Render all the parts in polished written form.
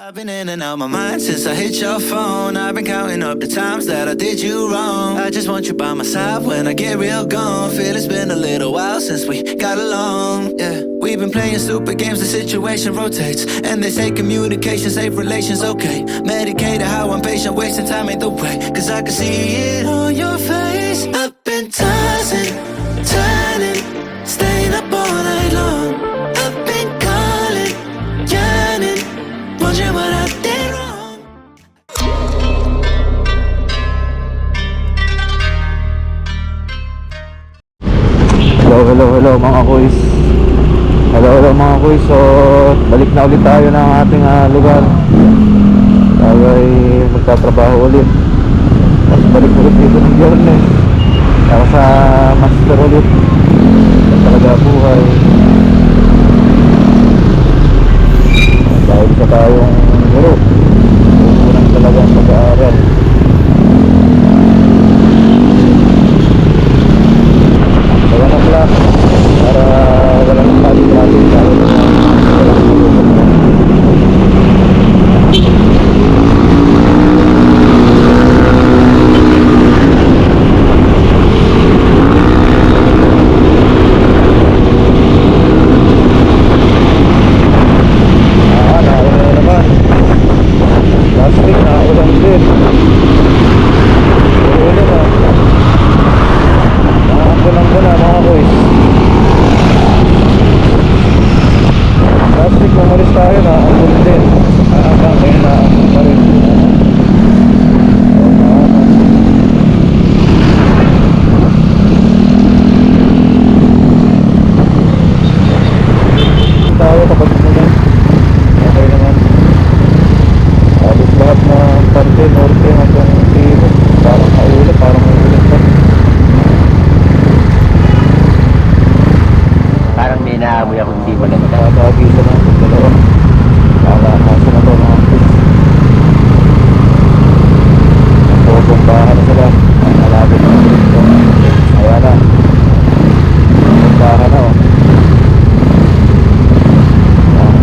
I've been in and out my mind since I hit your phone. I've been counting up the times that I did you wrong. I just want you by my side when I get real gone. Feel it's been a little while since we got along. Yeah, we've been playing stupid games, the situation rotates. And they say communication, safe relations, okay. Medicated how I'm patient, wasting time ain't the way. Cause I can see it on your face. I've been tossing, turning, staying up all night long. I've been calling, yearning, wondering what I did wrong. Hello mga kuys. Hello mga kuys. So balik na ulit tayo ng ating lugar. Tayo ay magtatrabaho ulit. Tapos balik ulit dito ng Byahe. Para sa master ulit. Yan talaga buhay. Dahil sa tayong guro, unang talagang pag-aaral. Walang class para walang pali-pali dahil walang matutulog. Naulan na naman. Last week naulan din. Uulan na. Nakakabunang-buna mga boys. Last week umalis tayo na ang din. Hanggang ngayon na ang pa rin. Tayo kapag naman okay naman. Halos lahat ng parte, norte hanggang sino. Parang maulan, parang maulan pa. Parang may naamoy ako hindi maganda. Nakakagisa na ang dalawa. Nakakasa na to mga kids. Bumbahan na sila. Ang malapit na dito. Ayan na. Bumbahan na oh.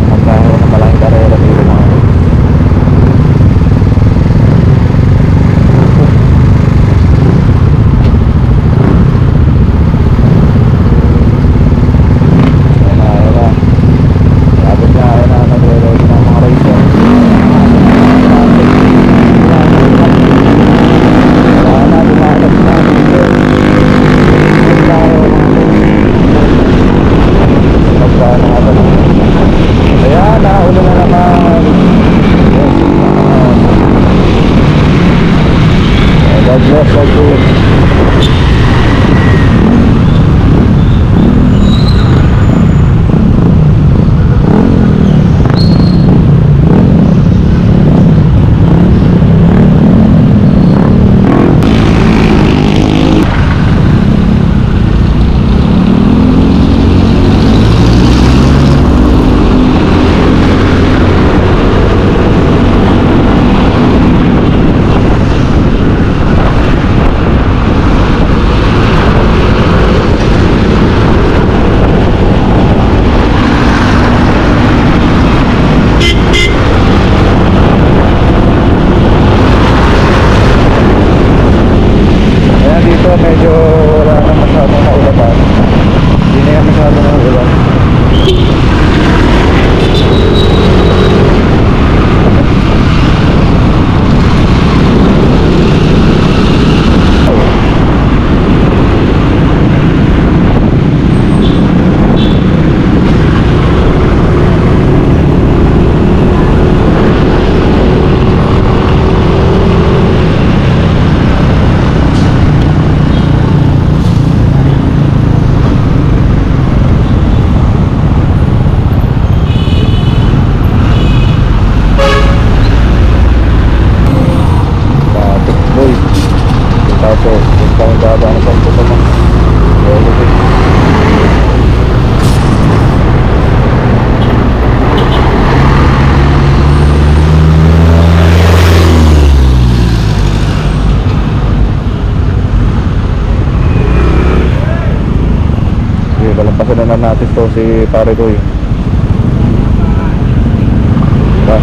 Magkakaroon na malaking karera dito mga kids. Medyo wala na masyadong maulapan. Hindi na yan masyadong maulan. Palampasan na natin to si pare ko eh. Diba?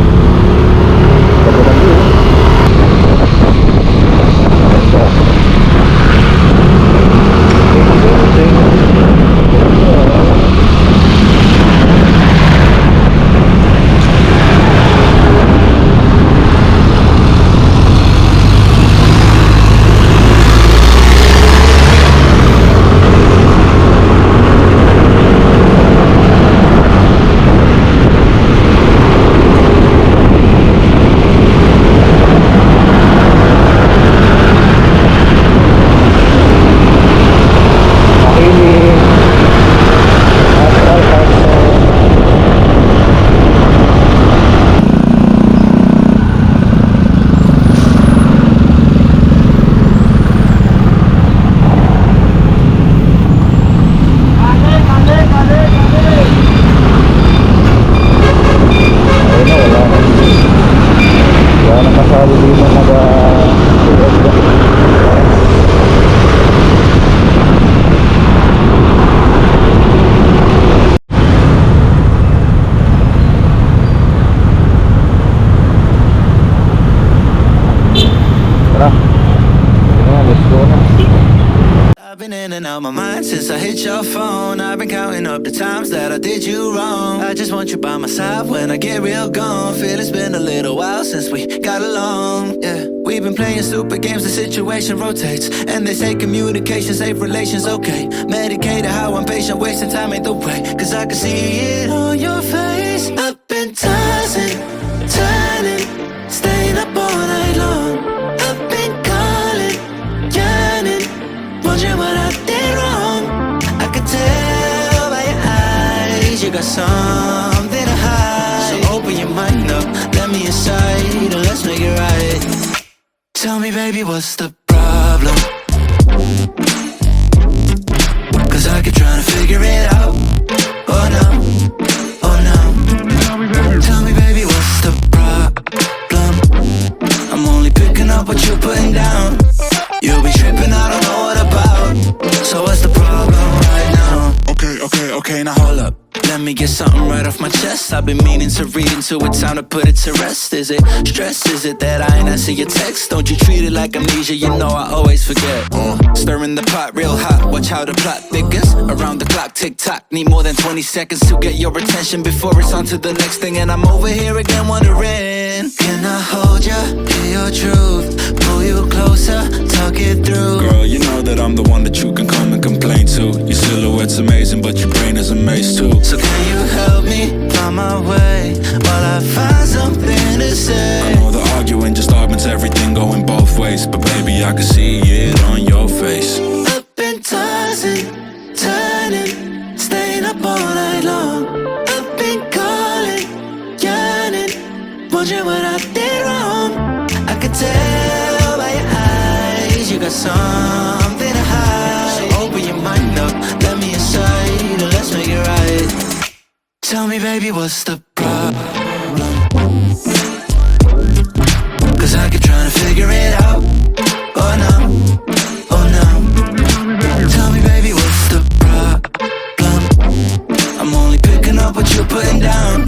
and out my mind since I hit your phone. I've been counting up the times that I did you wrong. I just want you by my side when I get real gone. Feel it's been a little while since we got along, yeah. We've been playing stupid games, the situation rotates. And they say communication, safe relations, okay. Medicated how I'm patient, wasting time ain't the way. Cause I can see it on your face. I've been tossing, turning, staying up all night long. I've been calling, yearning, wondering what I did wrong. I could tell by your eyes you got something to hide. So open your mind up, let me inside, and let's make it right. Tell me, baby, what's the problem? Cause I keep trying to figure it out. Oh no, oh no. Tell me, baby, what's the problem? I'm only picking up what you're putting down. You'll be tripping, I don't know what about. So what's the problem right now? Okay, now hold up. Let me get something right off my chest. I've been meaning to read into it, time to put it to rest. Is it stress? Is it that I ain't answer your text? Don't you treat it like amnesia, you know I always forget. Stirring the pot real hot, watch how the plot thickens. Around the clock, tick tock, need more than 20 seconds to get your attention before it's on to the next thing. And I'm over here again wondering, can I hold ya, hear your truth, pull you closer, talk it through? Girl, you know that I'm the one that you can come and complain to. Your silhouette's amazing, but your brain is a maze too. So can you help me find my way while I find something to say? I know the arguing just augments everything going both ways, but baby, I can see it on your face. I've been tossing, turning, staying up all night long. I've been calling, yearning, wondering what I did wrong. I could tell by your eyes you got something to hide. So open your mind up, let me inside, and let's make it right. Tell me, baby, what's the problem? Cause I keep trying to figure it out. Oh no, oh no. Tell me, baby, what's the problem? I'm only picking up what you're putting down.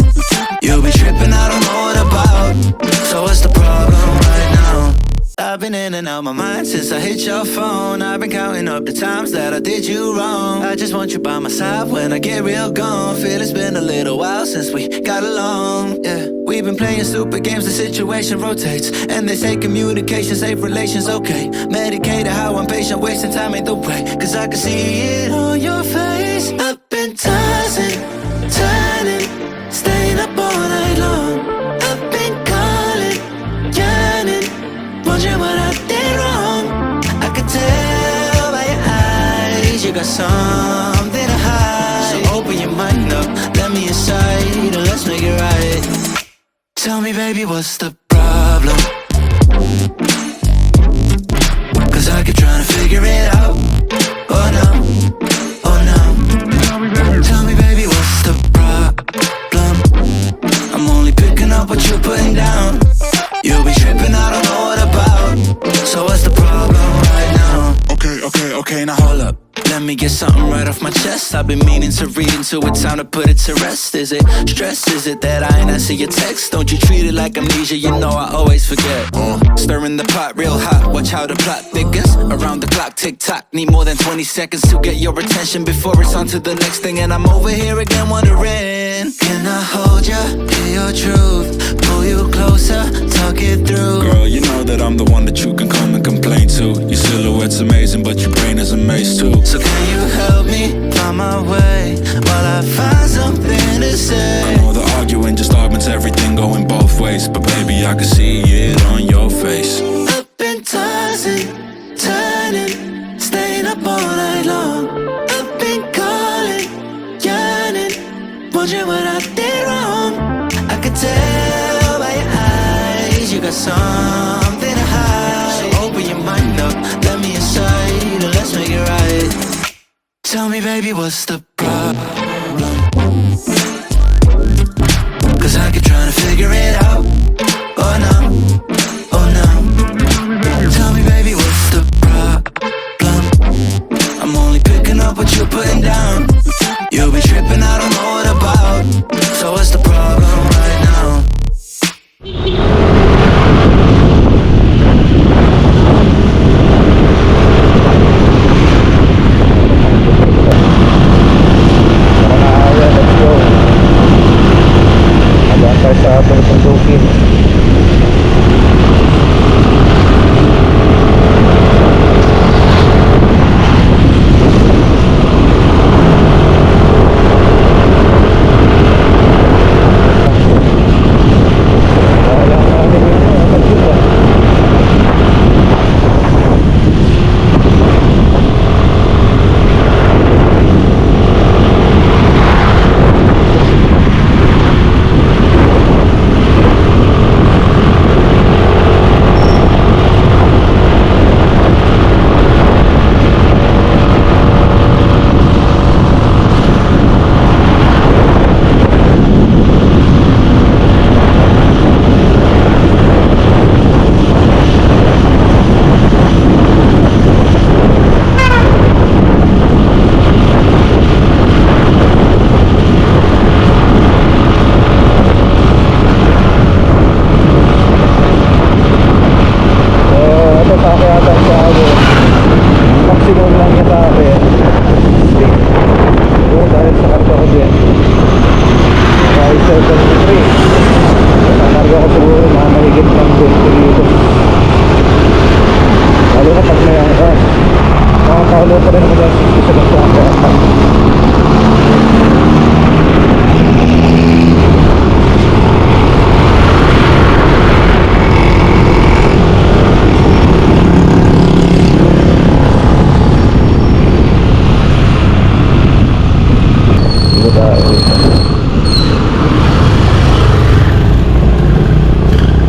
You'll be tripping, I don't know what about. So what's the problem right now? I've been in and out my mind since I hit your phone. I've been counting up the times that I did you wrong. I just want you by my side when I get real gone. Feel it's been a little while since we got along, yeah. We've been playing stupid games, the situation rotates. And they say communication, safe relations, okay. Medicated how I'm patient, wasting time ain't the way. Cause I can see it on your face. I've been tossing, turning, staying up all night long. I've been calling, yearning, wondering what I did wrong. I could tell by your eyes you got something to hide. So open your mind up, let me inside, and let's make it right. Tell me, baby, what's the problem? Cause I keep trying to figure it out. Oh no, oh no. Tell me, baby, what's the problem? I'm only picking up what you're putting down. You'll be tripping, I don't know what about. So what's the problem right now? Okay, now hold up. Let me get something right off my chest. I've been meaning to read into it, time to put it to rest. Is it stress? Is it that I ain't answer your text? Don't you treat it like amnesia, you know I always forget. Stirring the pot real hot, watch how the plot thickens. Around the clock, tick tock, need more than 20 seconds to get your attention before it's on to the next thing. And I'm over here again wondering, can I hold ya, hear your truth, pull you closer, talk it through? Girl, you know that I'm the one that you can come and complain to. Your silhouette's amazing, but your brain is a maze too. So can you help me find my way while I find something to say? I know the arguing just augments everything going both ways, but baby, I can see it on your face. I've been tossing, turning, staying up all night long. I've been calling, yearning, wondering what I did wrong. I could tell by your eyes you got something to hide. So open your mind up, let me inside, and let's make it right. Tell me, baby, what's the problem? Cause I keep trying to figure it out. Oh no, oh no. Tell me, baby, what's the problem? I'm only picking up what you're putting down. You'll be tripping, I don't know what about. So what's the problem right now?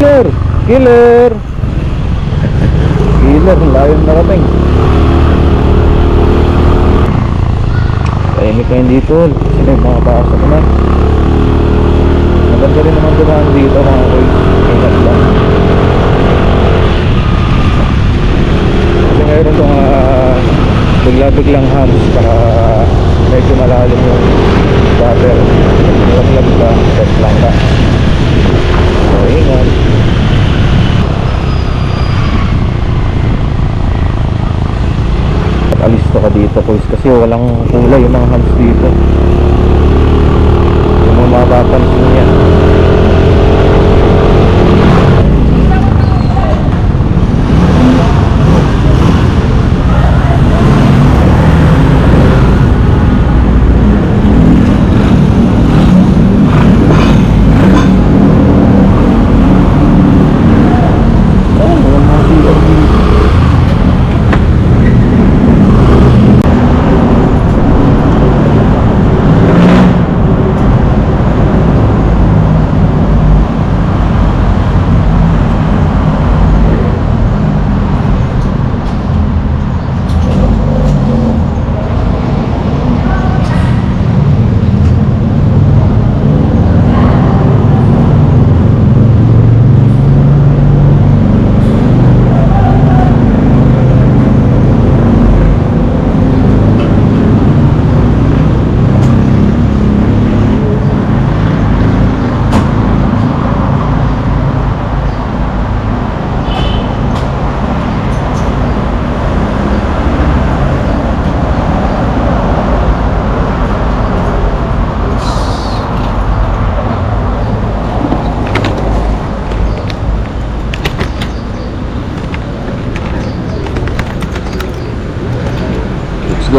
sir. Killer. Killer, layo narating. Tahimik kayo dito. Sino yung mga pasok na? Maganda rin naman dumaan dito mga kuys. Ingat lang. Kasi ngayon itong bigla-biglang hams para medyo malalim yung water. Lag ka, test lang ka. So ingat. Alisto ka dito kuys kasi walang kulay yung mga hams dito. Yung mga mapapansin niya.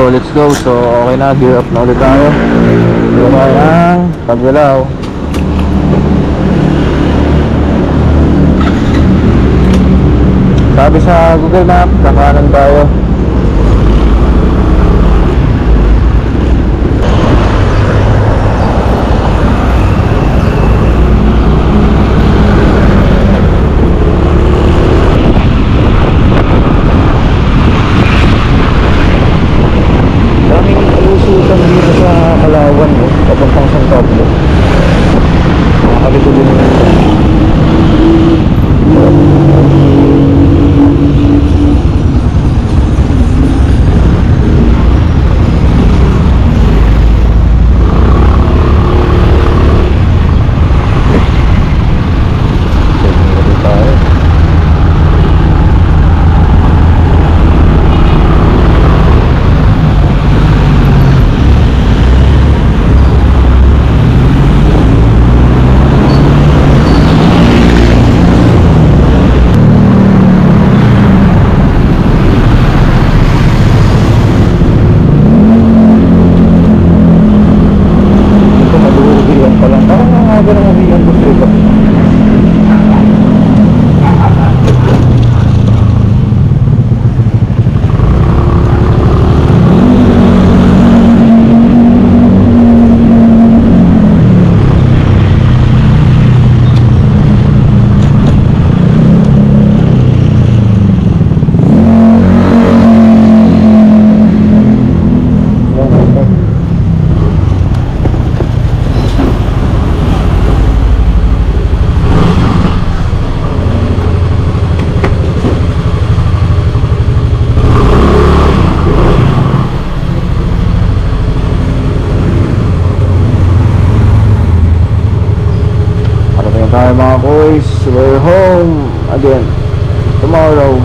Let's go. So okay na, gear up na ulit tayo. Gear tayo ng Pagbilao. Sabi sa Google Map, kakanan tayo. Palawan mo, papuntang San Pablo. Nakakalito din naman ito. Tayo mga boys, we're home again tomorrow.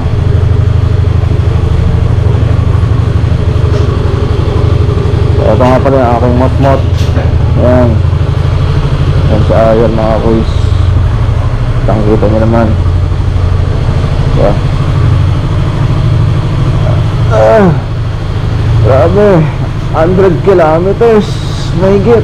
So, ito nga pala yung aking mot-mot. Ayan. Ayan sa ayan mga boys. Tangkita nyo naman. Yeah. Grabe, 100 kilometers mahigit.